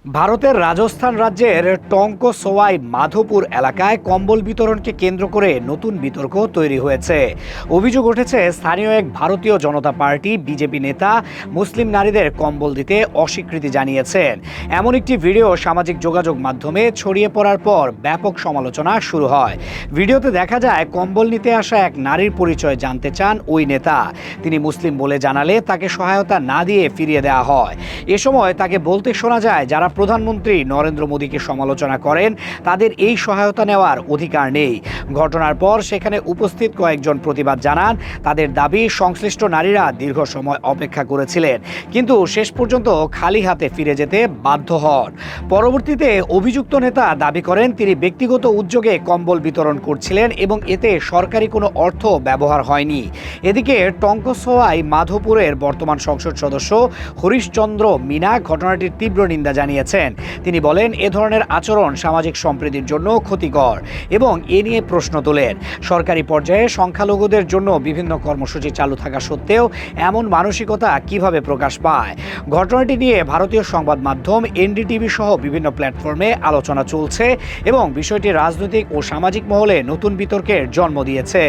ভারতের রাজস্থান রাজ্যের টঙ্কসোয়াই মাধোপুর এলাকায় কম্বল বিতরণকে কেন্দ্র করে নতুন বিতর্ক তৈরি হয়েছে। অভিযোগ উঠেছে স্থানীয় এক ভারতীয় জনতা পার্টি বিজেপি নেতা মুসলিম নারীদের কম্বল দিতে অস্বীকৃতি জানিয়েছেন। এমন একটি ভিডিও সামাজিক যোগাযোগ মাধ্যমে ছড়িয়ে পড়ার পর ব্যাপক সমালোচনা শুরু হয়। ভিডিওতে দেখা যায় কম্বল নিতে আসা এক নারীর পরিচয় জানতে চান ওই নেতা। তিনি মুসলিম বলে জানালে তাকে সহায়তা না দিয়ে ফিরিয়ে দেওয়া হয়। এ সময় তাকে বলতে শোনা যায়, যারা প্রধানমন্ত্রী নরেন্দ্র মোদীকে সমালোচনা করেন তাদের এই সহায়তা নেওয়ার অধিকার নেই। ঘটনার পর সেখানে উপস্থিত কয়েকজন প্রতিবাদ জানান, তাদের দাবি সংশ্লিষ্ট নারীরা দীর্ঘ সময় অপেক্ষা করেছিলেন, কিন্তু শেষ পর্যন্ত খালি হাতে ফিরে যেতে বাধ্য হন। পরবর্তীতে অভিযুক্ত নেতা দাবি করেন তিনি ব্যক্তিগত উদ্যোগে কম্বল বিতরণ করছিলেন এবং এতে সরকারি কোনো অর্থ ব্যবহার হয়নি। এদিকে টঙ্কসোয়াই মাধোপুরের বর্তমান সংসদ সদস্য হরিশচন্দ্র মিনা ঘটনাটির তীব্র নিন্দা জানিয়েছেন। তিনি বলেন, এ ধরনের আচরণ সামাজিক সম্প্রীতির জন্য ক্ষতিকর এবং এ নিয়ে প্রশ্ন তোলেন, সরকারি পর্যায়ে সংখ্যালঘুদের জন্য বিভিন্ন কর্মসূচি চালু থাকা সত্ত্বেও এমন মানসিকতা কিভাবে প্রকাশ পায়। ঘটনাটি নিয়ে ভারতীয় সংবাদ মাধ্যম এনডিটিভি সহ বিভিন্ন প্ল্যাটফর্মে আলোচনা চলছে এবং বিষয়টি রাজনৈতিক ও সামাজিক মহলে নতুন বিতর্কের জন্ম দিয়েছে।